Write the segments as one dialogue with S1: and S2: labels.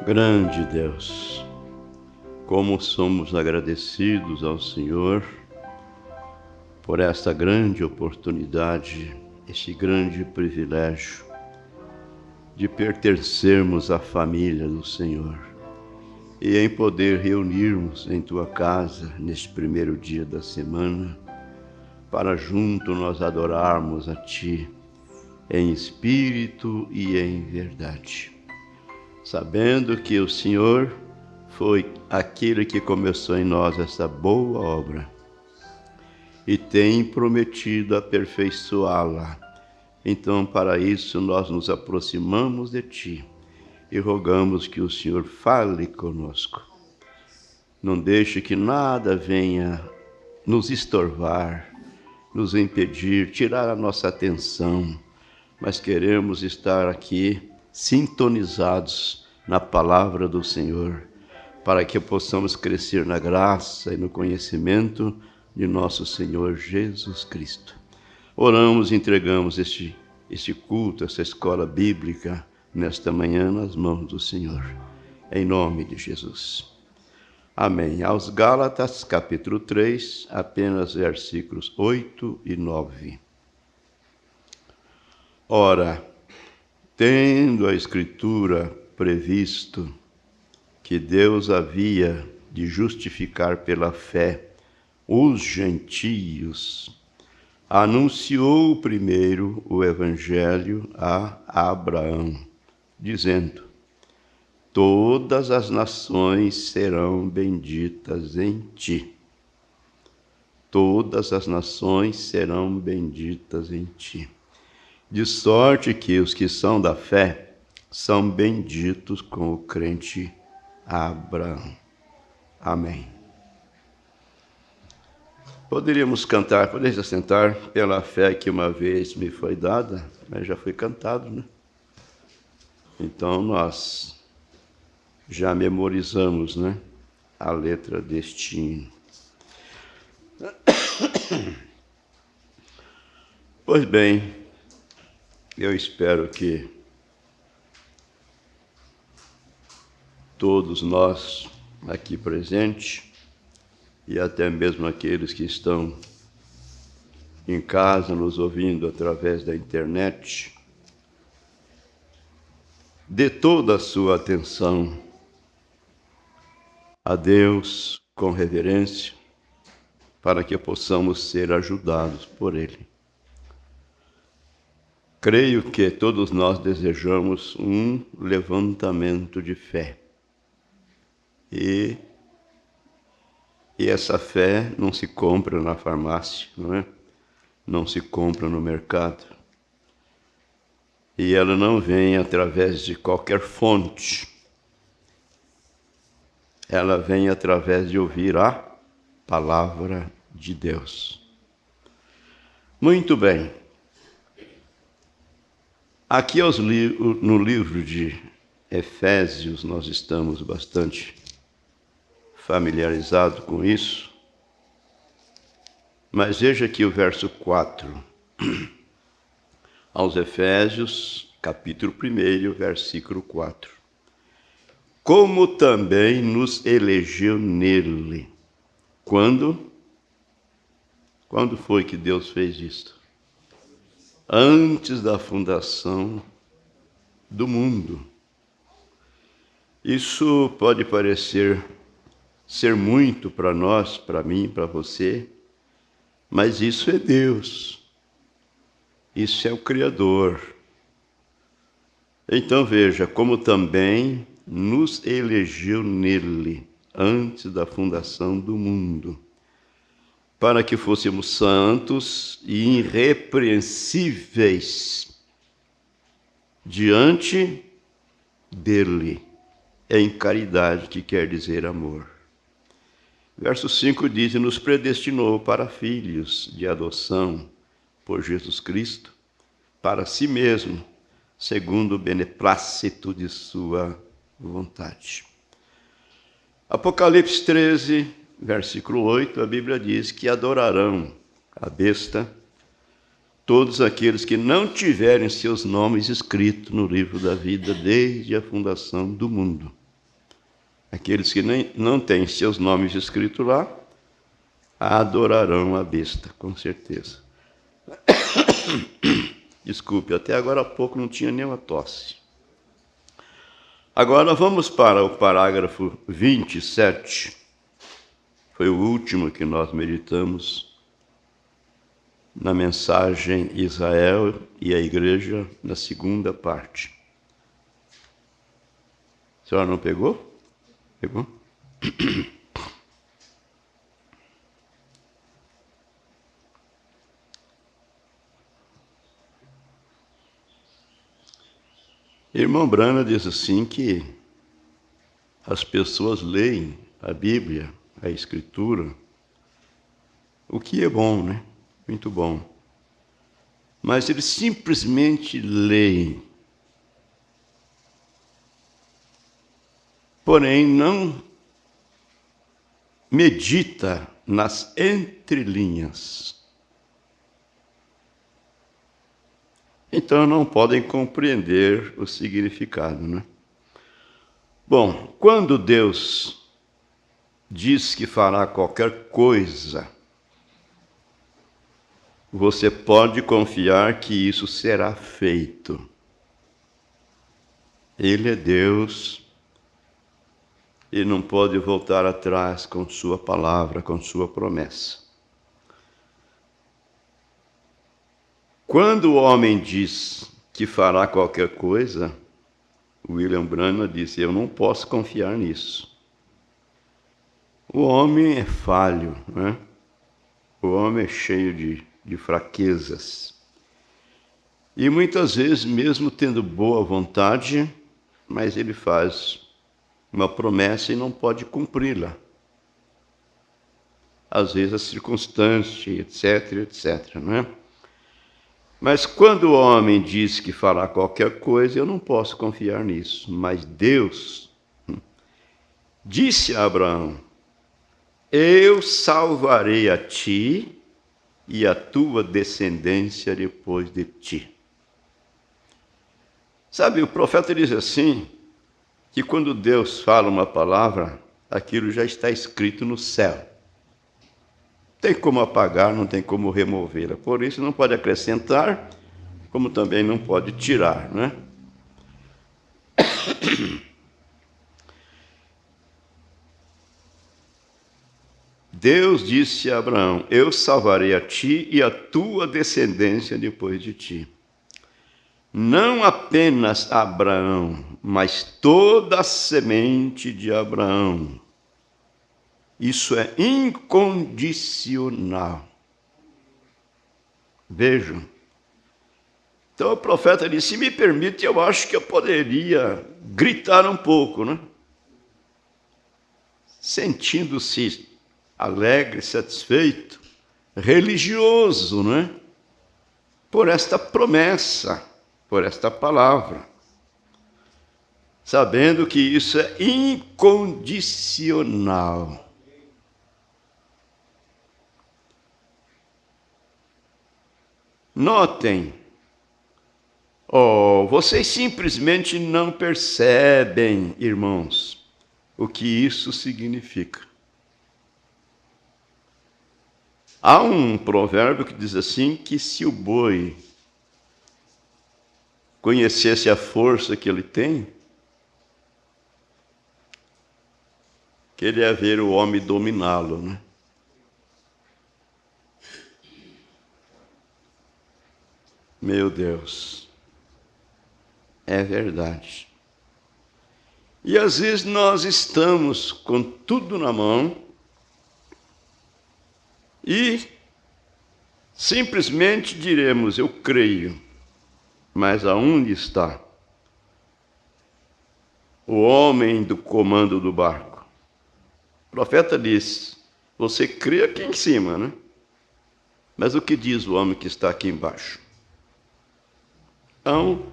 S1: Grande Deus, como somos agradecidos ao Senhor por esta grande oportunidade, este grande privilégio de pertencermos à família do Senhor e em poder reunirmos em Tua casa neste primeiro dia da semana para junto nós adorarmos a Ti em espírito e em verdade, sabendo que o Senhor foi aquele que começou em nós essa boa obra e tem prometido aperfeiçoá-la. Então, para isso, nós nos aproximamos de Ti e rogamos que o Senhor fale conosco. Não deixe que nada venha nos estorvar, nos impedir, tirar a nossa atenção, mas queremos estar aqui sintonizados na palavra do Senhor, para que possamos crescer na graça e no conhecimento de nosso Senhor Jesus Cristo. Oramos e entregamos este culto, essa escola bíblica, nesta manhã nas mãos do Senhor, em nome de Jesus. Amém. Aos Gálatas, capítulo 3, apenas versículos 8 e 9. Ora, tendo a Escritura previsto que Deus havia de justificar pela fé os gentios, anunciou primeiro o Evangelho a Abraão, dizendo: todas as nações serão benditas em ti. Todas as nações serão benditas em ti. De sorte que os que são da fé são benditos com o crente Abraão. Amém. Poderíamos cantar, podeis assentar, pela fé que uma vez me foi dada, mas já foi cantado, né? Então nós já memorizamos, né, a letra deste hino. Pois bem, eu espero que todos nós aqui presentes e até mesmo aqueles que estão em casa nos ouvindo através da internet, dê toda a sua atenção a Deus com reverência, para que possamos ser ajudados por Ele. Creio que todos nós desejamos um levantamento de fé. E essa fé não se compra na farmácia, não é? Não se compra no mercado. E ela não vem através de qualquer fonte. Ela vem através de ouvir a palavra de Deus. Muito bem. Aqui no livro de Efésios, nós estamos bastante familiarizados com isso. Mas veja aqui o verso 4. Aos Efésios, capítulo 1, versículo 4. Como também nos elegeu nele. Quando? Quando foi que Deus fez isto? Antes da fundação do mundo. Isso pode parecer ser muito para nós, para mim, para você, mas isso é Deus. Isso é o Criador. Então veja, como também nos elegeu nele, antes da fundação do mundo, para que fôssemos santos e irrepreensíveis diante dele, em caridade, que quer dizer amor. Verso 5 diz: nos predestinou para filhos de adoção por Jesus Cristo, para si mesmo, segundo o beneplácito de sua vontade. Apocalipse 13, versículo 8, a Bíblia diz que adorarão a besta todos aqueles que não tiverem seus nomes escritos no livro da vida desde a fundação do mundo. Aqueles que não têm seus nomes escritos lá, adorarão a besta, com certeza. Desculpe, até agora há pouco não tinha nenhuma tosse. Agora vamos para o parágrafo 27. Foi o último que nós meditamos na mensagem Israel e a Igreja, na segunda parte. A senhora não pegou? Pegou? Irmão Brana diz assim que as pessoas leem a Bíblia, a Escritura, o que é bom, né? Muito bom. Mas eles simplesmente leem. Porém, não medita nas entrelinhas. Então não podem compreender o significado, né? Bom, quando Deus diz que fará qualquer coisa, você pode confiar que isso será feito. Ele é Deus e não pode voltar atrás com sua palavra, com sua promessa. Quando o homem diz que fará qualquer coisa, William Branham disse, eu não posso confiar nisso. O homem é falho, né? O homem é cheio de fraquezas. E muitas vezes, mesmo tendo boa vontade, mas ele faz uma promessa e não pode cumpri-la. Às vezes a circunstância, etc, não é? Mas quando o homem diz que fará qualquer coisa, eu não posso confiar nisso. Mas Deus disse a Abraão, eu salvarei a ti e a tua descendência depois de ti. Sabe, o profeta diz assim, que quando Deus fala uma palavra, aquilo já está escrito no céu. Não tem como apagar, não tem como removê-la. Por isso não pode acrescentar, como também não pode tirar, né? Deus disse a Abraão, eu salvarei a ti e a tua descendência depois de ti. Não apenas Abraão, mas toda a semente de Abraão. Isso é incondicional. Vejam. Então o profeta disse, se me permite, eu acho que eu poderia gritar um pouco, né? Sentindo-se alegre, satisfeito, religioso, né? Por esta promessa, por esta palavra. Sabendo que isso é incondicional. Notem, vocês simplesmente não percebem, irmãos, o que isso significa. Há um provérbio que diz assim, que se o boi conhecesse a força que ele tem, que ele ia ver o homem dominá-lo, né? Meu Deus, é verdade. E às vezes nós estamos com tudo na mão e simplesmente diremos, eu creio, mas aonde está o homem do comando do barco? O profeta disse, você crê aqui em cima, né? Mas o que diz o homem que está aqui embaixo? Então,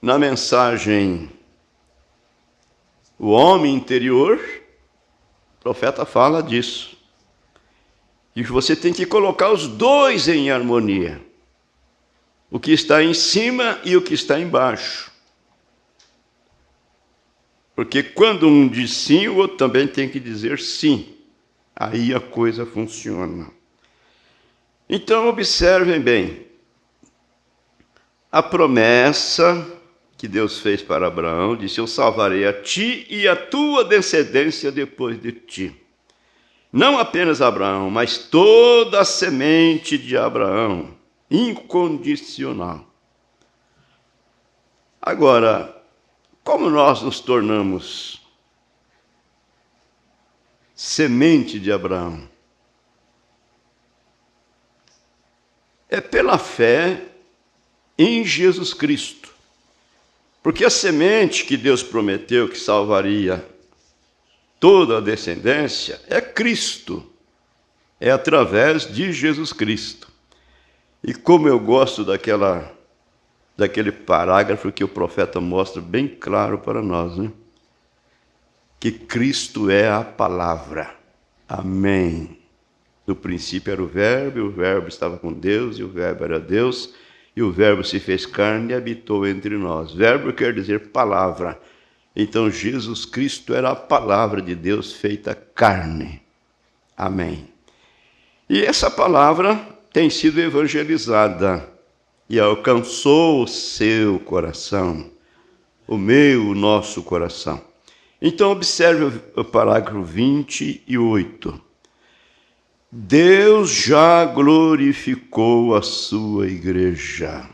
S1: na mensagem, o homem interior, o profeta fala disso. E você tem que colocar os dois em harmonia. O que está em cima e o que está embaixo. Porque quando um diz sim, o outro também tem que dizer sim. Aí a coisa funciona. Então, observem bem. A promessa que Deus fez para Abraão, disse: eu salvarei a ti e a tua descendência depois de ti. Não apenas Abraão, mas toda a semente de Abraão, incondicional. Agora, como nós nos tornamos semente de Abraão? É pela fé em Jesus Cristo. Porque a semente que Deus prometeu que salvaria toda a descendência é Cristo. É através de Jesus Cristo. E como eu gosto daquele parágrafo que o profeta mostra bem claro para nós, né? Que Cristo é a palavra. Amém. No princípio era o Verbo estava com Deus, e o Verbo era Deus, e o Verbo se fez carne e habitou entre nós. Verbo quer dizer palavra. Então Jesus Cristo era a palavra de Deus feita carne. Amém. E essa palavra tem sido evangelizada e alcançou o seu coração, o meu, o nosso coração. Então observe o parágrafo 28. Deus já glorificou a sua igreja.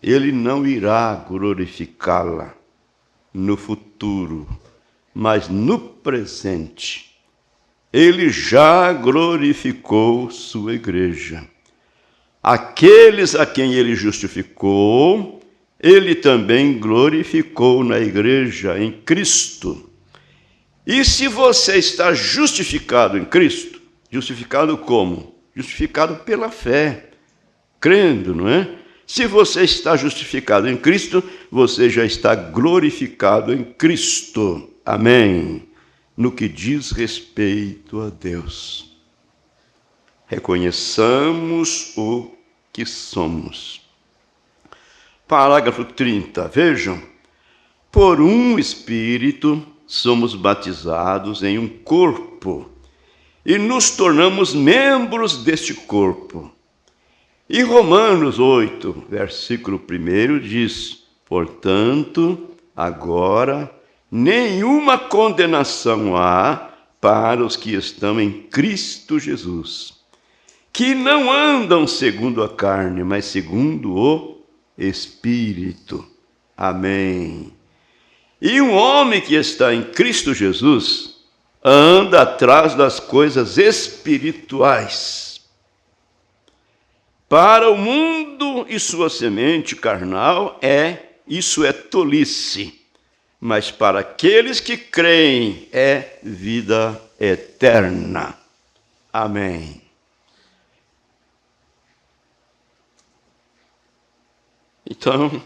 S1: Ele não irá glorificá-la no futuro, mas no presente. Ele já glorificou sua igreja. Aqueles a quem ele justificou, ele também glorificou na igreja, em Cristo. E se você está justificado em Cristo, justificado como? Justificado pela fé, crendo, não é? Se você está justificado em Cristo, você já está glorificado em Cristo. Amém. No que diz respeito a Deus. Reconheçamos o que somos. Parágrafo 30, vejam. Por um Espírito somos batizados em um corpo e nos tornamos membros deste corpo. E Romanos 8, versículo 1 diz: portanto, agora nenhuma condenação há para os que estão em Cristo Jesus, que não andam segundo a carne, mas segundo o Espírito. Amém. E um homem que está em Cristo Jesus anda atrás das coisas espirituais. Para o mundo e sua semente carnal, isso é tolice. Mas para aqueles que creem, é vida eterna. Amém. Então,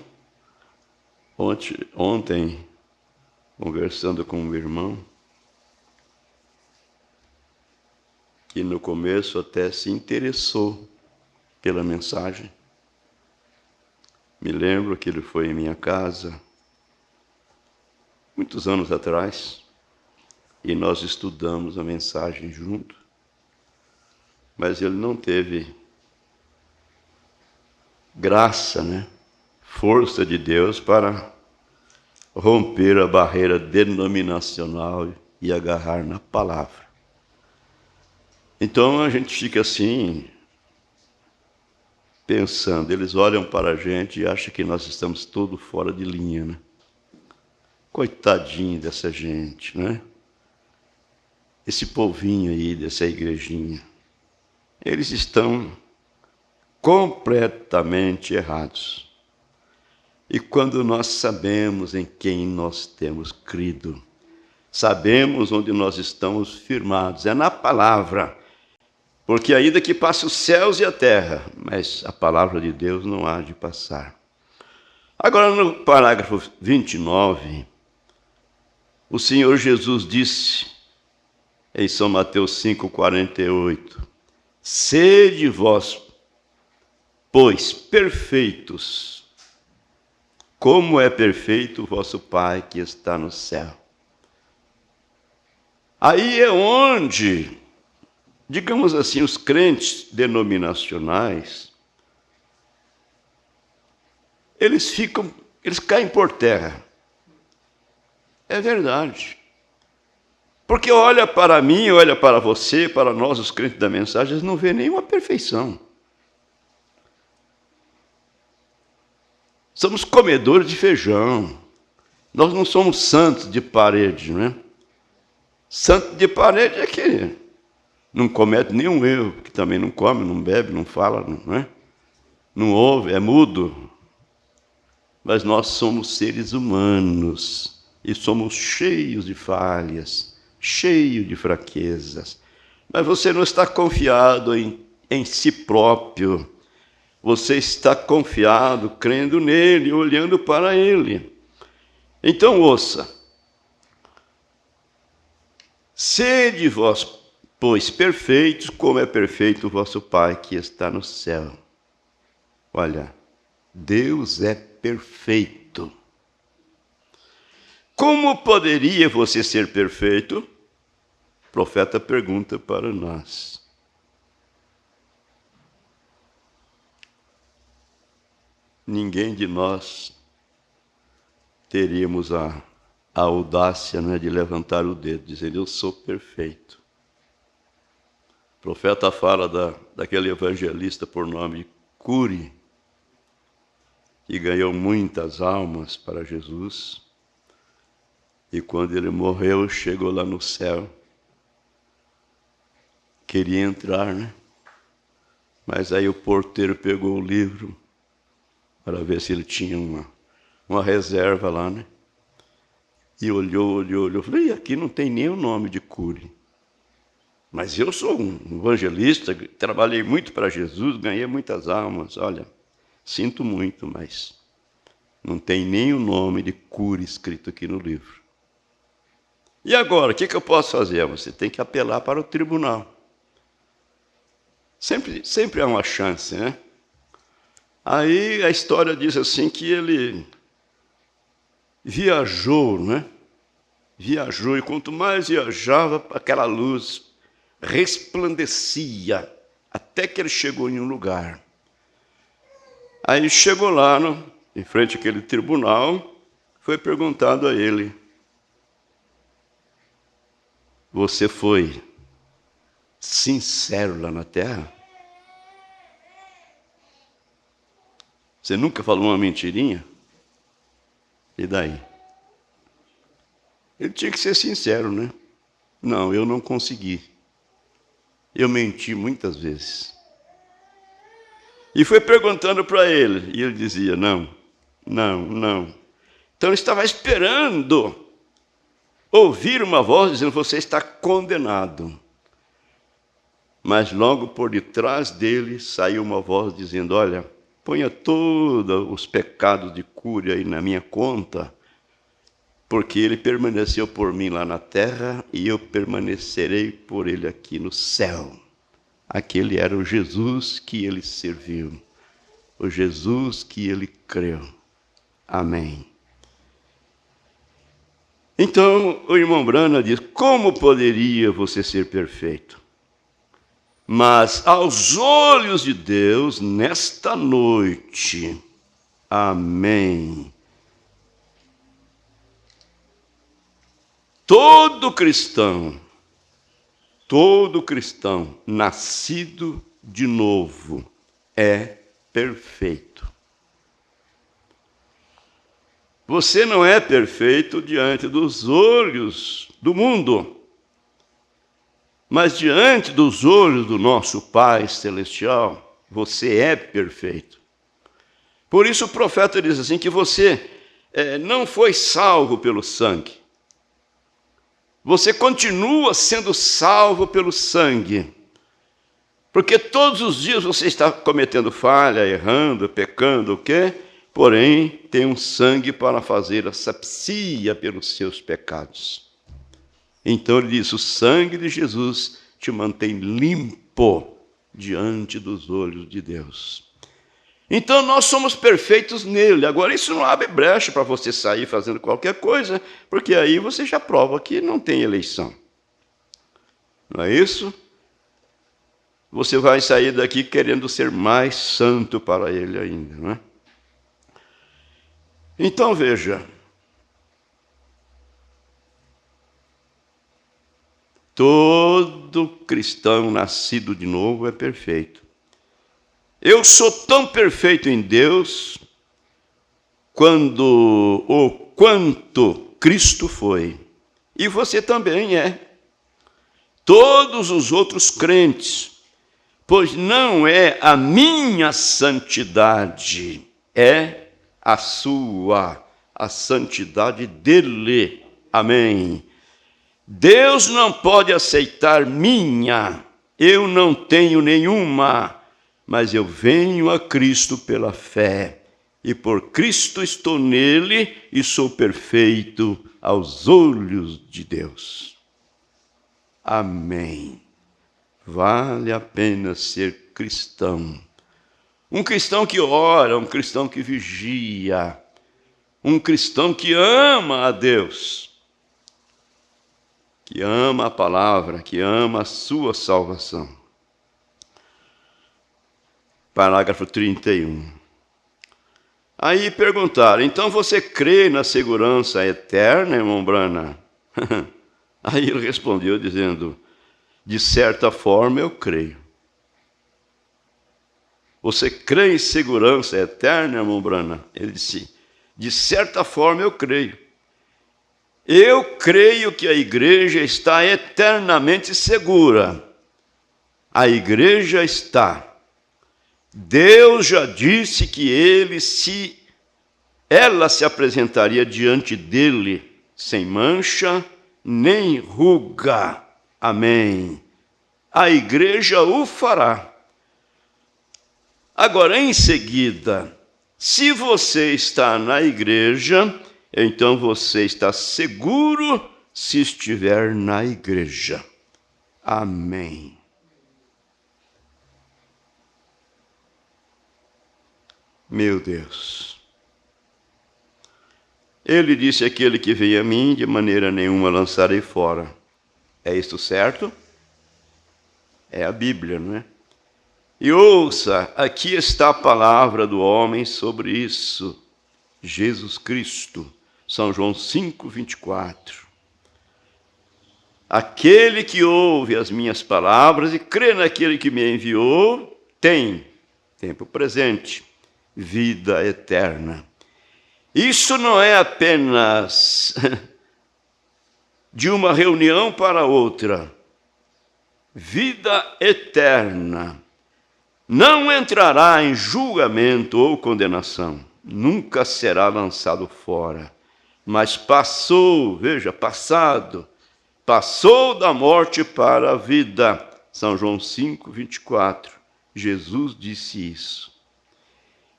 S1: ontem, conversando com um irmão, que no começo até se interessou pela mensagem. Me lembro que ele foi em minha casa, muitos anos atrás, e nós estudamos a mensagem junto, mas ele não teve graça, força de Deus para romper a barreira denominacional e agarrar na palavra. Então a gente fica assim, pensando, eles olham para a gente e acham que nós estamos todos fora de linha, Coitadinho dessa gente, Esse povinho aí, dessa igrejinha. Eles estão completamente errados. E quando nós sabemos em quem nós temos crido, sabemos onde nós estamos firmados, é na palavra. Porque ainda que passe os céus e a terra, mas a palavra de Deus não há de passar. Agora, no parágrafo 29, o Senhor Jesus disse, em São Mateus 5,48, sede vós, pois, perfeitos, como é perfeito o vosso Pai que está no céu. Aí é onde, digamos assim, os crentes denominacionais, eles caem por terra. É verdade. Porque olha para mim, olha para você, para nós, os crentes da mensagem, eles não vê nenhuma perfeição. Somos comedores de feijão. Nós não somos santos de parede, não é? Santo de parede é que não comete nenhum erro, que também não come, não bebe, não fala, não é? Não ouve, é mudo. Mas nós somos seres humanos e somos cheios de falhas, cheios de fraquezas. Mas você não está confiado em si próprio. Você está confiado, crendo nele, olhando para ele. Então, ouça. Sede vós, pois, perfeitos, como é perfeito o vosso Pai que está no céu. Olha, Deus é perfeito. Como poderia você ser perfeito? O profeta pergunta para nós. Ninguém de nós teríamos a audácia, né, de levantar o dedo, dizer, eu sou perfeito. O profeta fala daquele evangelista por nome Cure, que ganhou muitas almas para Jesus, e quando ele morreu, chegou lá no céu, queria entrar, né? Mas aí o porteiro pegou o livro, para ver se ele tinha uma reserva lá, né? E olhou. Falei, aqui não tem nem o nome de Cure. Mas eu sou um evangelista, trabalhei muito para Jesus, ganhei muitas almas. Olha, sinto muito, mas não tem nem o nome de Cure escrito aqui no livro. E agora, o que eu posso fazer? Você tem que apelar para o tribunal. Sempre há uma chance, né? Aí a história diz assim que ele viajou, né? Viajou, e quanto mais viajava, aquela luz resplandecia, até que ele chegou em um lugar. Aí chegou lá, em frente àquele tribunal, foi perguntado a ele, você foi sincero lá na terra? Você nunca falou uma mentirinha? E daí? Ele tinha que ser sincero, né? Não, eu não consegui. Eu menti muitas vezes. E foi perguntando para ele, e ele dizia, não. Então ele estava esperando ouvir uma voz dizendo, você está condenado. Mas logo por detrás dele saiu uma voz dizendo, olha, ponha todos os pecados de Cure aí na minha conta, porque ele permaneceu por mim lá na terra e eu permanecerei por ele aqui no céu. Aquele era o Jesus que ele serviu, o Jesus que ele creu. Amém. Então, o irmão Brana diz, como poderia você ser perfeito? Mas aos olhos de Deus, nesta noite, amém. Todo cristão nascido de novo é perfeito. Você não é perfeito diante dos olhos do mundo, mas diante dos olhos do nosso Pai Celestial, você é perfeito. Por isso o profeta diz assim, que você não foi salvo pelo sangue. Você continua sendo salvo pelo sangue. Porque todos os dias você está cometendo falha, errando, pecando, o quê? Porém, tem um sangue para fazer asepsia pelos seus pecados. Então ele diz, o sangue de Jesus te mantém limpo diante dos olhos de Deus. Então nós somos perfeitos nele. Agora isso não abre brecha para você sair fazendo qualquer coisa, porque aí você já prova que não tem eleição. Não é isso? Você vai sair daqui querendo ser mais santo para ele ainda, não é? Então veja, todo cristão nascido de novo é perfeito. Eu sou tão perfeito em Deus quanto Cristo foi. E você também é. Todos os outros crentes, pois não é a minha santidade, é a sua, a santidade dele. Amém. Deus não pode aceitar minha, eu não tenho nenhuma, mas eu venho a Cristo pela fé, e por Cristo estou nele e sou perfeito aos olhos de Deus. Amém. Vale a pena ser cristão. Um cristão que ora, um cristão que vigia, um cristão que ama a Deus, que ama a palavra, que ama a sua salvação. Parágrafo 31. Aí perguntaram, então você crê na segurança eterna, irmão Brana? Aí ele respondeu dizendo, de certa forma eu creio. Você crê em segurança eterna, irmão Brana? Ele disse, de certa forma eu creio. Eu creio que a igreja está eternamente segura. A igreja está. Deus já disse que ela se apresentaria diante dele sem mancha nem ruga. Amém. A igreja o fará. Agora, em seguida, se você está na igreja, então você está seguro se estiver na igreja. Amém. Meu Deus. Ele disse, aquele que vem a mim, de maneira nenhuma lançarei fora. É isto certo? É a Bíblia, não é? E ouça, aqui está a palavra do homem sobre isso. Jesus Cristo. São João 5, 24. Aquele que ouve as minhas palavras e crê naquele que me enviou, tem, tempo presente, vida eterna. Isso não é apenas de uma reunião para outra. Vida eterna. Não entrará em julgamento ou condenação. Nunca será lançado fora. Mas passou, veja, passado, passou da morte para a vida. São João 5, 24. Jesus disse isso.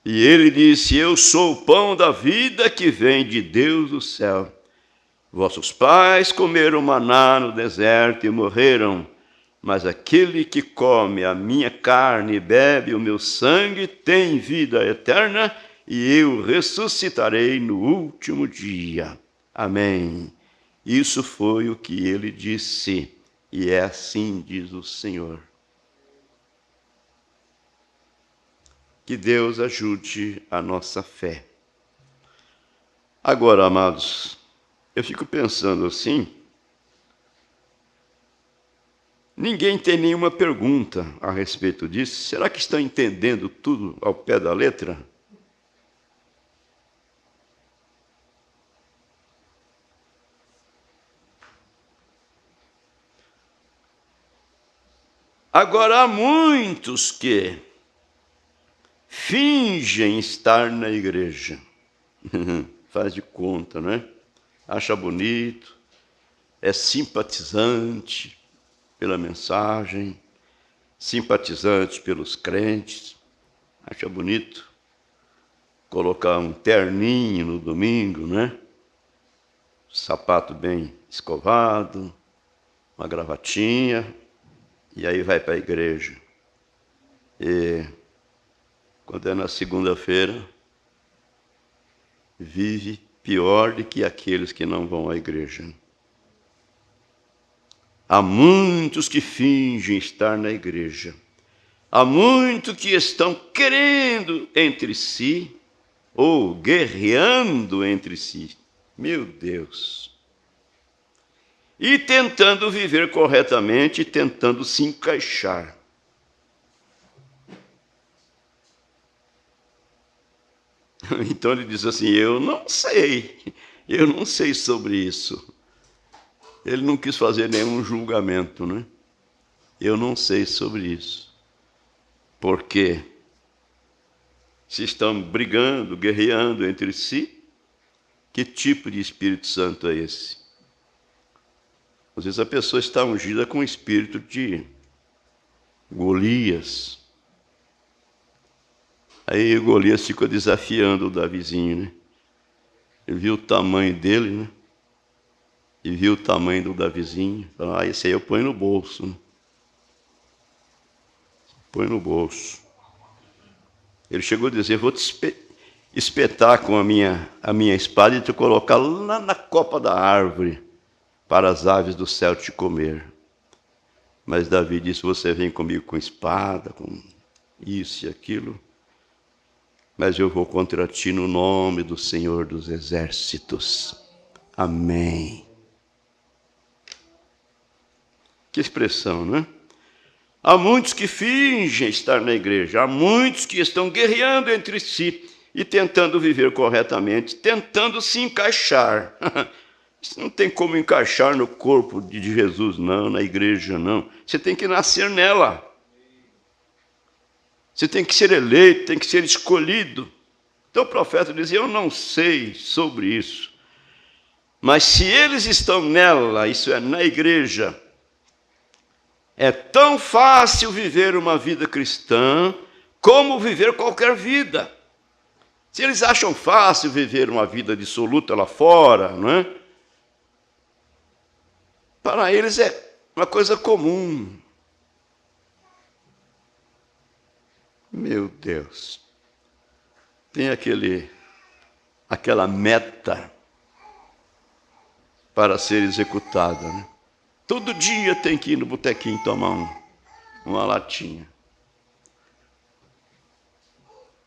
S1: E ele disse, eu sou o pão da vida que vem de Deus do céu. Vossos pais comeram maná no deserto e morreram, mas aquele que come a minha carne e bebe o meu sangue tem vida eterna, e eu ressuscitarei no último dia. Amém. Isso foi o que ele disse, e é assim diz o Senhor. Que Deus ajude a nossa fé. Agora, amados, eu fico pensando assim, ninguém tem nenhuma pergunta a respeito disso. Será que estão entendendo tudo ao pé da letra? Agora, há muitos que fingem estar na igreja. Faz de conta, não é? Acha bonito, é simpatizante pela mensagem, simpatizante pelos crentes, acha bonito colocar um terninho no domingo, né? Sapato bem escovado, uma gravatinha, e aí vai para a igreja. E quando é na segunda-feira, vive pior do que aqueles que não vão à igreja. Há muitos que fingem estar na igreja. Há muitos que estão querendo entre si ou guerreando entre si. Meu Deus! E tentando viver corretamente, tentando se encaixar. Então ele diz assim, eu não sei sobre isso. Ele não quis fazer nenhum julgamento, né? Eu não sei sobre isso. Por quê? Se estão brigando, guerreando entre si, que tipo de Espírito Santo é esse? Às vezes a pessoa está ungida com o espírito de Golias. Aí o Golias ficou desafiando o Davizinho, né? Ele viu o tamanho dele, né? E viu o tamanho do Davizinho. Falou, esse aí eu ponho no bolso, né? Põe no bolso. Ele chegou a dizer, vou te espetar com a minha espada e te colocar lá na copa da árvore para as aves do céu te comer. Mas Davi disse, você vem comigo com espada, com isso e aquilo, mas eu vou contra ti no nome do Senhor dos Exércitos. Amém. Que expressão, não é? Há muitos que fingem estar na igreja, há muitos que estão guerreando entre si e tentando viver corretamente, tentando se encaixar. Você não tem como encaixar no corpo de Jesus, não, na igreja, não. Você tem que nascer nela. Você tem que ser eleito, tem que ser escolhido. Então o profeta dizia, eu não sei sobre isso. Mas se eles estão nela, isso é, na igreja, é tão fácil viver uma vida cristã como viver qualquer vida. Se eles acham fácil viver uma vida dissoluta lá fora, não é? Para eles é uma coisa comum. Meu Deus. Tem aquela meta para ser executada, né? Todo dia tem que ir no botequinho tomar uma latinha.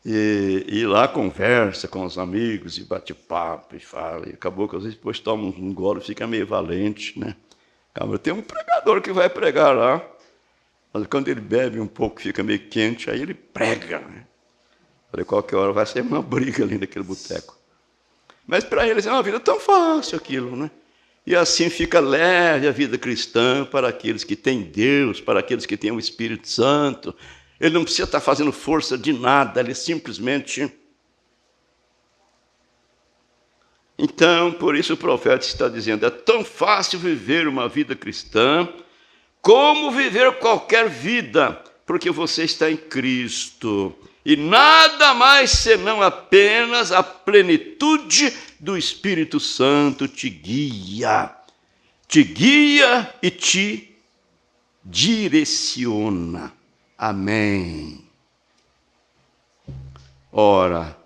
S1: E lá conversa com os amigos, e bate papo, e fala. E acabou que às vezes depois toma um gole e fica meio valente, né? Tem um pregador que vai pregar lá. Mas quando ele bebe um pouco, fica meio quente, aí ele prega, né? Falei, qualquer hora vai ser uma briga ali naquele boteco. Mas para eles é uma vida tão fácil aquilo, né? E assim fica leve a vida cristã para aqueles que têm Deus, para aqueles que têm o Espírito Santo. Ele não precisa estar fazendo força de nada, ele simplesmente... Então, por isso o profeta está dizendo, é tão fácil viver uma vida cristã, como viver qualquer vida, porque você está em Cristo. E nada mais senão apenas a plenitude do Espírito Santo te guia e te direciona. Amém. Ora,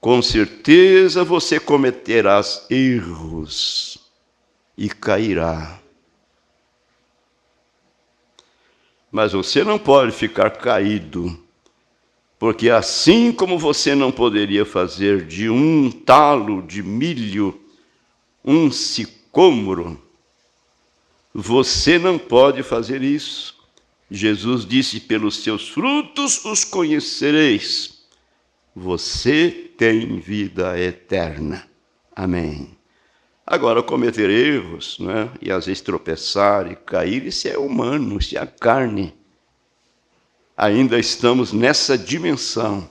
S1: com certeza você cometerá erros e cairá. Mas você não pode ficar caído, porque assim como você não poderia fazer de um talo de milho um sicômoro, você não pode fazer isso. Jesus disse, pelos seus frutos os conhecereis. Você tem vida eterna. Amém. Agora, cometer erros, né? E às vezes tropeçar e cair, isso é humano, isso é a carne. Ainda estamos nessa dimensão.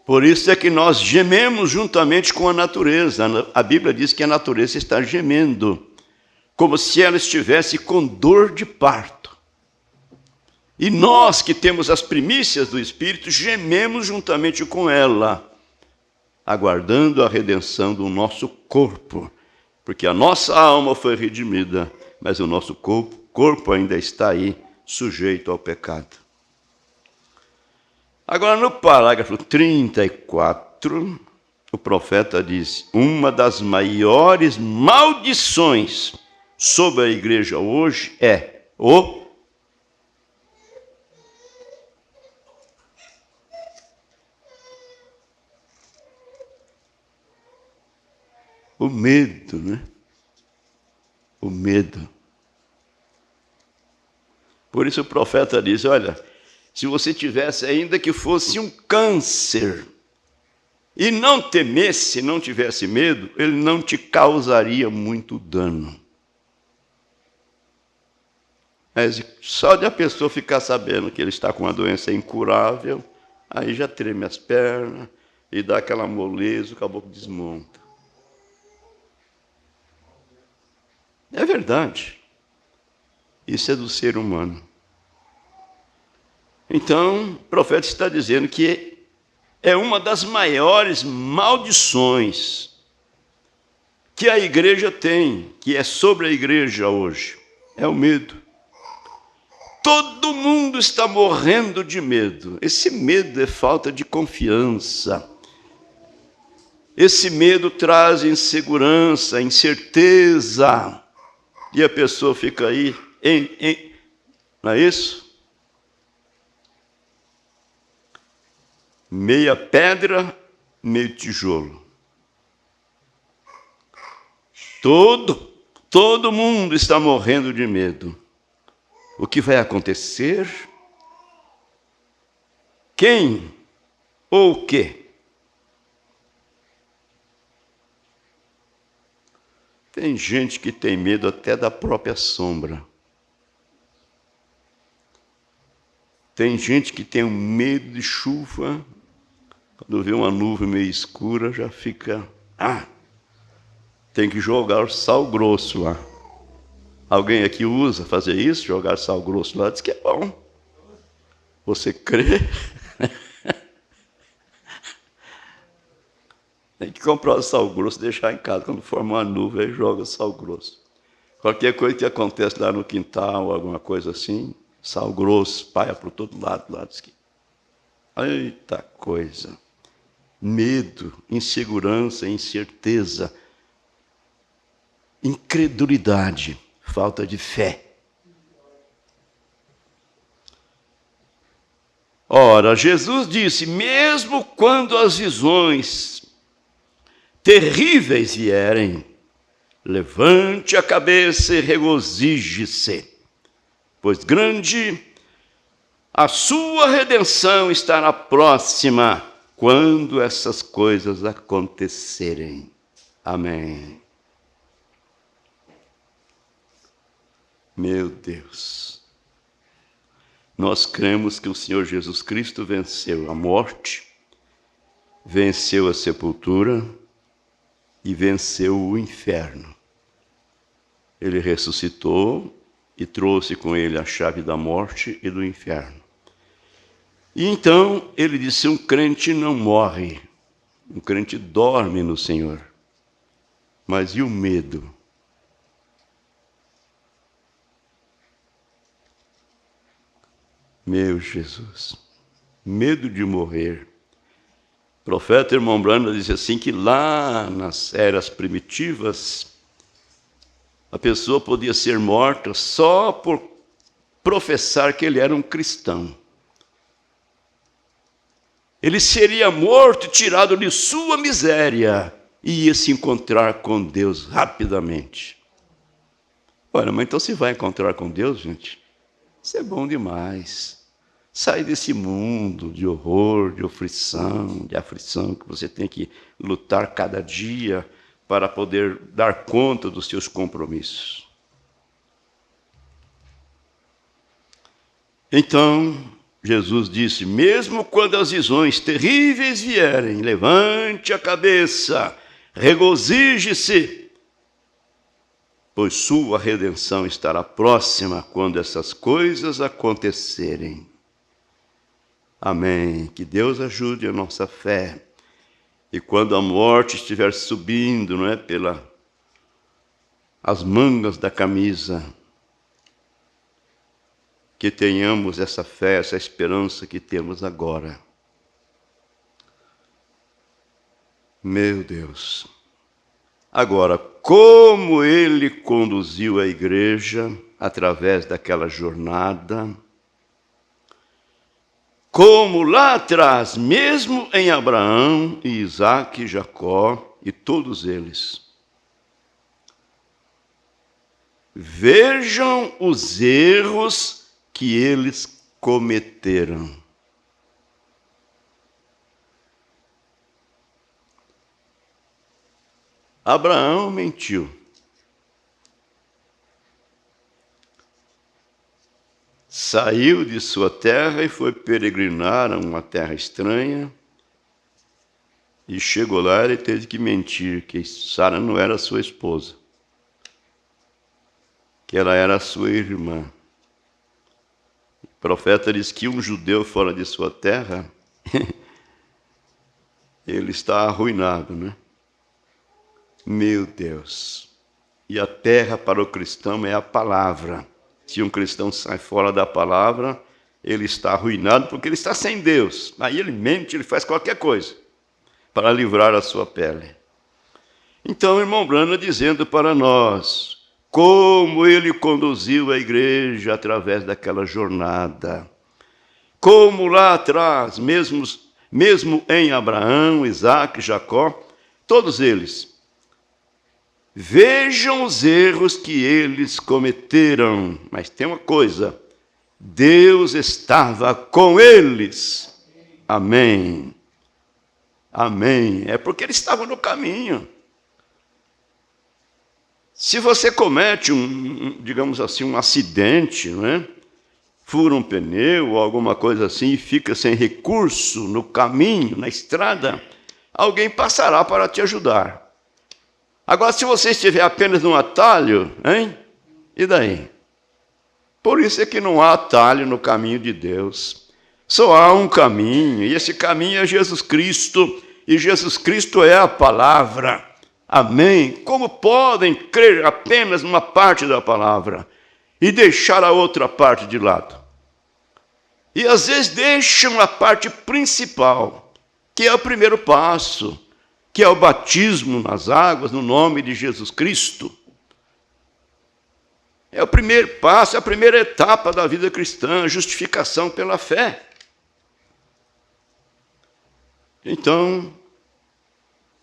S1: Por isso é que nós gememos juntamente com a natureza. A Bíblia diz que a natureza está gemendo, como se ela estivesse com dor de parto. E nós que temos as primícias do Espírito, gememos juntamente com ela, aguardando a redenção do nosso corpo. Porque a nossa alma foi redimida, mas o nosso corpo ainda está aí, sujeito ao pecado. Agora, no parágrafo 34, o profeta diz: uma das maiores maldições sobre a igreja hoje é o medo, né? O medo. Por isso o profeta diz: olha, se você tivesse ainda que fosse um câncer e não temesse, não tivesse medo, ele não te causaria muito dano. Mas só de a pessoa ficar sabendo que ele está com uma doença incurável, aí já treme as pernas e dá aquela moleza, o caboclo desmonta. É verdade. Isso é do ser humano. Então, o profeta está dizendo que é uma das maiores maldições que a igreja tem, que é sobre a igreja hoje, é o medo. Todo mundo está morrendo de medo. Esse medo é falta de confiança. Esse medo traz insegurança, incerteza. E a pessoa fica aí, não é isso? Meia pedra, meio tijolo. Todo mundo está morrendo de medo. O que vai acontecer? Quem ou o quê? Tem gente que tem medo até da própria sombra. Tem gente que tem um medo de chuva. Quando vê uma nuvem meio escura, já fica... tem que jogar sal grosso lá. Alguém aqui usa fazer isso? Jogar sal grosso lá? Diz que é bom. Você crê? Tem que comprar o sal grosso, deixar em casa. Quando forma uma nuvem, aí joga sal grosso. Qualquer coisa que acontece lá no quintal, alguma coisa assim, sal grosso, paia por todo lado. Diz que... eita coisa. Medo, insegurança, incerteza, incredulidade, falta de fé. Ora, Jesus disse: mesmo quando as visões terríveis vierem, levante a cabeça e regozije-se, pois grande a sua redenção estará próxima quando essas coisas acontecerem. Amém. Meu Deus, nós cremos que o Senhor Jesus Cristo venceu a morte, venceu a sepultura e venceu o inferno. Ele ressuscitou e trouxe com ele a chave da morte e do inferno. E então ele disse: um crente não morre, um crente dorme no Senhor. Mas e o medo? Meu Jesus, medo de morrer. O profeta irmão Branham disse assim que lá nas eras primitivas, a pessoa podia ser morta só por professar que ele era um cristão. Ele seria morto e tirado de sua miséria e ia se encontrar com Deus rapidamente. Olha, mas então se vai encontrar com Deus, gente, isso é bom demais. Sai desse mundo de horror, de aflição, que você tem que lutar cada dia para poder dar conta dos seus compromissos. Então, Jesus disse: mesmo quando as visões terríveis vierem, levante a cabeça, regozije-se, pois sua redenção estará próxima quando essas coisas acontecerem. Amém. Que Deus ajude a nossa fé. E quando a morte estiver subindo, não é, as mangas da camisa, que tenhamos essa fé, essa esperança que temos agora. Meu Deus. Agora, como ele conduziu a igreja através daquela jornada, como lá atrás, mesmo em Abraão e Isaac e Jacó e todos eles, vejam os erros que eles cometeram. Abraão mentiu. Saiu de sua terra e foi peregrinar a uma terra estranha. E chegou lá, ele teve que mentir que Sara não era sua esposa, que ela era sua irmã. O profeta diz que um judeu fora de sua terra, ele está arruinado, né? Meu Deus. E a terra para o cristão é a palavra. Se um cristão sai fora da palavra, ele está arruinado porque ele está sem Deus. Aí ele mente, ele faz qualquer coisa para livrar a sua pele. Então, o irmão Branham dizendo para nós como ele conduziu a igreja através daquela jornada. Como lá atrás, mesmo em Abraão, Isaac, Jacó, todos eles, vejam os erros que eles cometeram. Mas tem uma coisa, Deus estava com eles. Amém. Amém. É porque eles estavam no caminho. Se você comete digamos assim, um acidente, não é? Fura um pneu ou alguma coisa assim e fica sem recurso no caminho, na estrada, alguém passará para te ajudar. Agora, se você estiver apenas num atalho, hein? E daí? Por isso é que não há atalho no caminho de Deus. Só há um caminho, e esse caminho é Jesus Cristo, e Jesus Cristo é a palavra. Amém? Como podem crer apenas numa parte da palavra e deixar a outra parte de lado? E às vezes deixam a parte principal, que é o primeiro passo, que é o batismo nas águas, no nome de Jesus Cristo. É o primeiro passo, é a primeira etapa da vida cristã, a justificação pela fé. Então,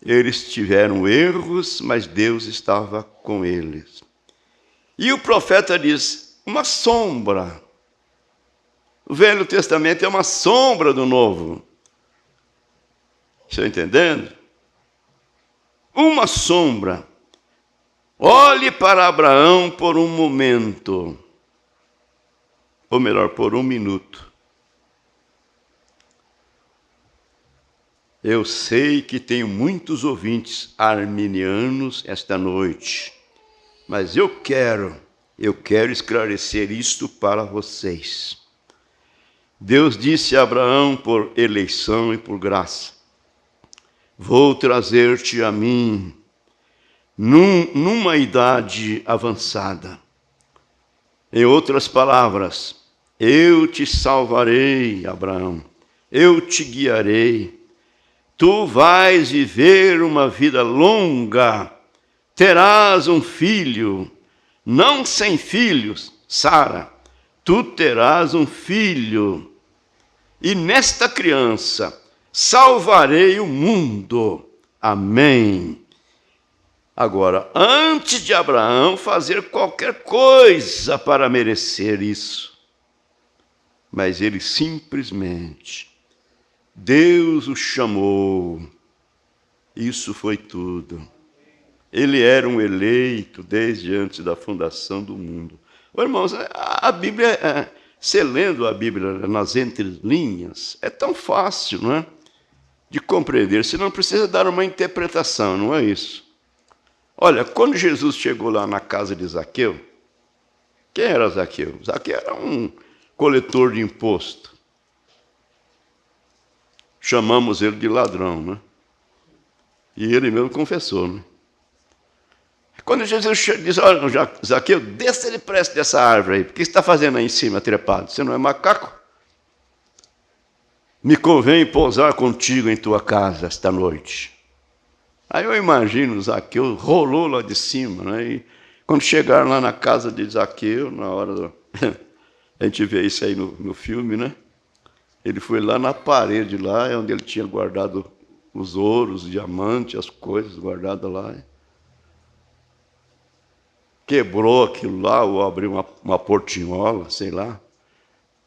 S1: eles tiveram erros, mas Deus estava com eles. E o profeta diz, uma sombra. O Velho Testamento é uma sombra do Novo. Estão entendendo? Uma sombra. Olhe para Abraão por um momento. Ou melhor, por um minuto. Eu sei que tenho muitos ouvintes arminianos esta noite, mas eu quero esclarecer isto para vocês. Deus disse a Abraão por eleição e por graça, vou trazer-te a mim numa idade avançada. Em outras palavras, eu te salvarei, Abraão, eu te guiarei. Tu vais viver uma vida longa, terás um filho, não sem filhos, Sara, tu terás um filho, e nesta criança salvarei o mundo. Amém. Agora, antes de Abraão fazer qualquer coisa para merecer isso, mas ele simplesmente, Deus o chamou, isso foi tudo. Ele era um eleito desde antes da fundação do mundo. Irmãos, a Bíblia, você lendo a Bíblia nas entrelinhas, é tão fácil, não é? De compreender, você não precisa dar uma interpretação, não é isso? Olha, quando Jesus chegou lá na casa de Zaqueu, quem era Zaqueu? Zaqueu era um coletor de imposto. Chamamos ele de ladrão, né? E ele mesmo confessou, né? Quando Jesus diz, olha, Zaqueu, desça depressa dessa árvore aí, o que você está fazendo aí em cima, trepado? Você não é macaco? Me convém pousar contigo em tua casa esta noite. Aí eu imagino Zaqueu rolou lá de cima, né? E quando chegaram lá na casa de Zaqueu, na hora do... a gente vê isso aí no filme, né? Ele foi lá na parede, lá onde ele tinha guardado os ouros, os diamantes, as coisas guardadas lá. Quebrou aquilo lá, ou abriu uma portinhola, sei lá,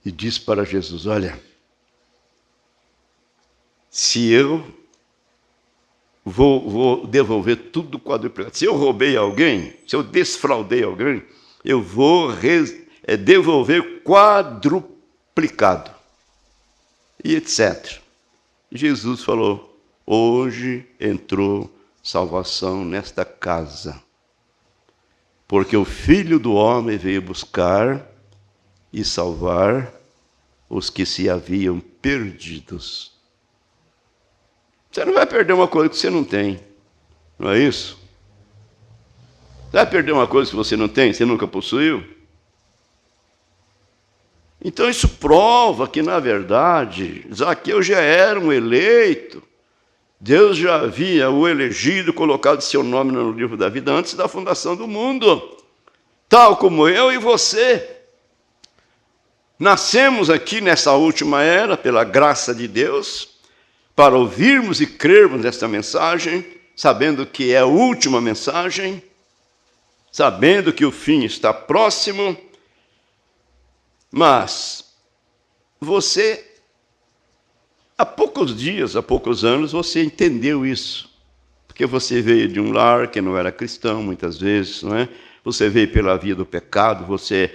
S1: e disse para Jesus: olha, se eu vou devolver tudo quadruplicado, se eu roubei alguém, se eu desfraudei alguém, eu vou devolver quadruplicado, e etc. Jesus falou: hoje entrou salvação nesta casa, porque o Filho do Homem veio buscar e salvar os que se haviam perdidos. Você não vai perder uma coisa que você não tem, não é isso? Você vai perder uma coisa que você não tem, você nunca possuiu? Então isso prova que, na verdade, Zaqueu já era um eleito. Deus já havia o elegido, colocado seu nome no livro da vida antes da fundação do mundo. Tal como eu e você. Nascemos aqui nessa última era, pela graça de Deus, para ouvirmos e crermos nesta mensagem, sabendo que é a última mensagem, sabendo que o fim está próximo. Mas você, há poucos dias, há poucos anos, você entendeu isso. Porque você veio de um lar que não era cristão, muitas vezes, não é? Você veio pela via do pecado, você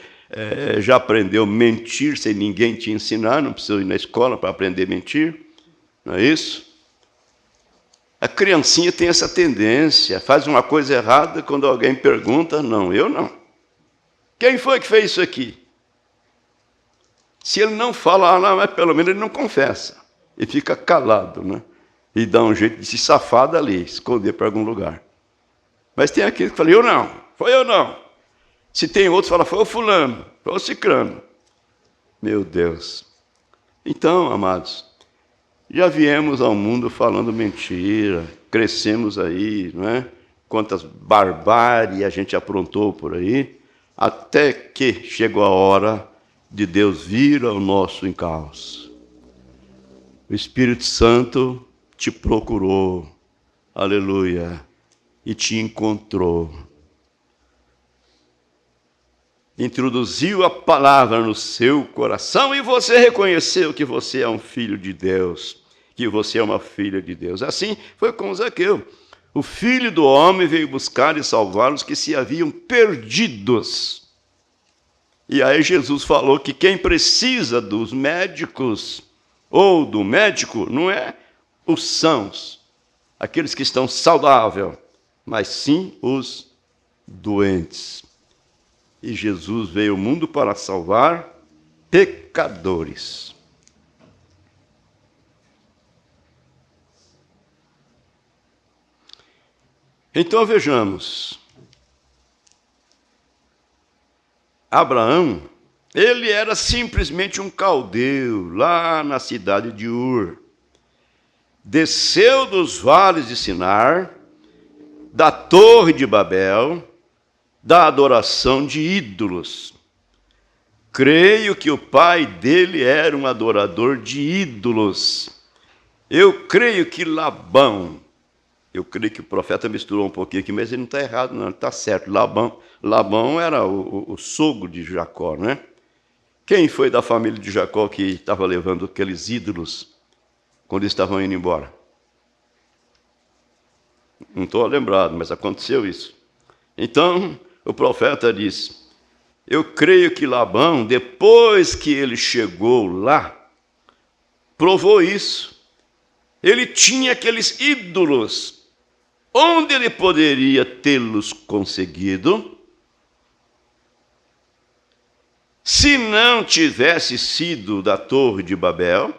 S1: já aprendeu a mentir sem ninguém te ensinar, não precisa ir na escola para aprender a mentir, não é isso? A criancinha tem essa tendência, faz uma coisa errada, quando alguém pergunta, não, eu não. Quem foi que fez isso aqui? Se ele não fala, não, mas pelo menos ele não confessa. E fica calado, né? E dá um jeito de se safar dali, esconder para algum lugar. Mas tem aquele que fala, eu não, foi eu não. Se tem outro, fala, foi o fulano, foi o cicrano. Meu Deus. Então, amados, já viemos ao mundo falando mentira, crescemos aí, não é? Quantas barbáries a gente aprontou por aí, até que chegou a hora de Deus vir ao nosso encalço. O Espírito Santo te procurou, aleluia, e te encontrou. Introduziu a palavra no seu coração e você reconheceu que você é um filho de Deus, que você é uma filha de Deus. Assim foi com Zaqueu. O Filho do Homem veio buscar e salvar os que se haviam perdidos. E aí Jesus falou que quem precisa dos médicos ou do médico não é os sãos, aqueles que estão saudáveis, mas sim os doentes. E Jesus veio ao mundo para salvar pecadores. Então vejamos. Abraão, ele era simplesmente um caldeu lá na cidade de Ur. Desceu dos vales de Sinar, da torre de Babel, da adoração de ídolos. Creio que o pai dele era um adorador de ídolos. Eu creio que Labão, eu creio que o profeta misturou um pouquinho aqui, mas ele não está errado, não, ele está certo. Labão era o sogro de Jacó, né? Quem foi da família de Jacó que estava levando aqueles ídolos quando eles estavam indo embora? Não estou lembrado, mas aconteceu isso. Então, o profeta diz, eu creio que Labão, depois que ele chegou lá, provou isso. Ele tinha aqueles ídolos. Onde ele poderia tê-los conseguido? Se não tivesse sido da Torre de Babel,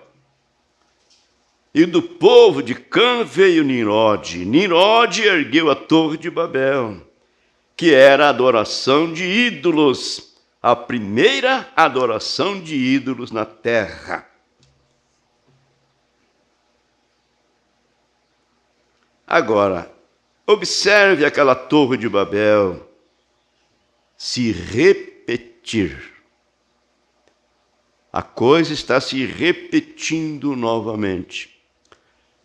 S1: e do povo de Cã veio Nimrod. Nimrod ergueu a Torre de Babel, que era a adoração de ídolos, a primeira adoração de ídolos na terra. Agora, Observe aquela torre de Babel se repetir. A coisa está se repetindo novamente.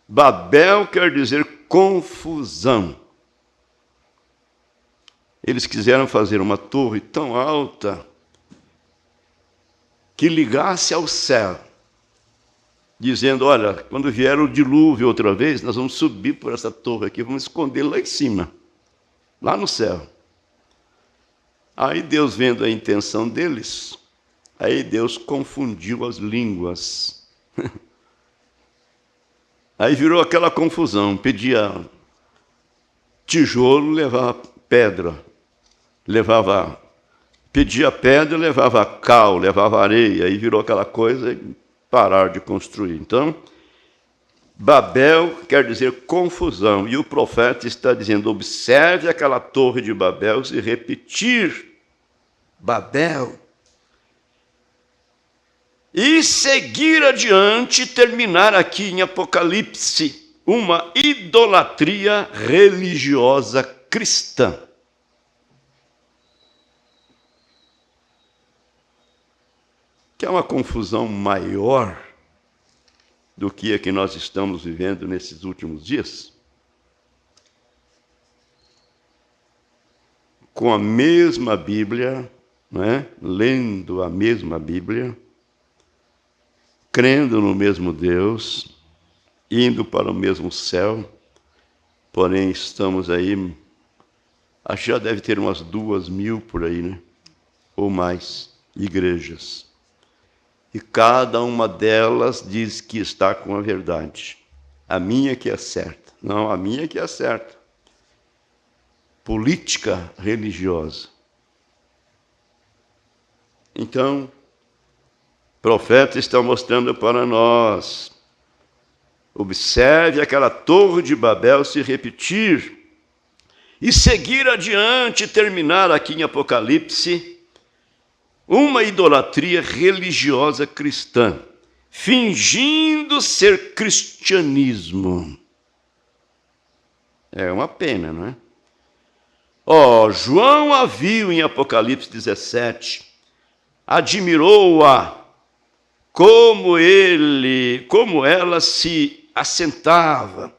S1: Babel quer dizer confusão. Eles quiseram fazer uma torre tão alta que ligasse ao céu, dizendo, olha, quando vier o dilúvio outra vez, nós vamos subir por essa torre aqui, vamos esconder lá em cima, lá no céu. Aí Deus, vendo a intenção deles, aí Deus confundiu as línguas. Aí virou aquela confusão, pedia tijolo, levava pedra, pedia pedra, levava cal, levava areia, aí virou aquela coisa e pararam de construir. Então, Babel quer dizer confusão, e o profeta está dizendo, observe aquela torre de Babel se repetir. Babel. E seguir adiante, terminar aqui em Apocalipse, uma idolatria religiosa cristã. Que é uma confusão maior do que a que nós estamos vivendo nesses últimos dias. Com a mesma Bíblia, lendo a mesma Bíblia, crendo no mesmo Deus, indo para o mesmo céu, porém estamos aí, acho que já deve ter umas 2.000 por aí, ou mais, igrejas. E cada uma delas diz que está com a verdade. A minha que é certa. Não, a minha que é certa. Política religiosa. Então, o profeta está mostrando para nós. Observe aquela torre de Babel se repetir e seguir adiante, terminar aqui em Apocalipse, uma idolatria religiosa cristã, fingindo ser cristianismo. É uma pena, não é? João a viu em Apocalipse 17, admirou-a, como ela se assentava,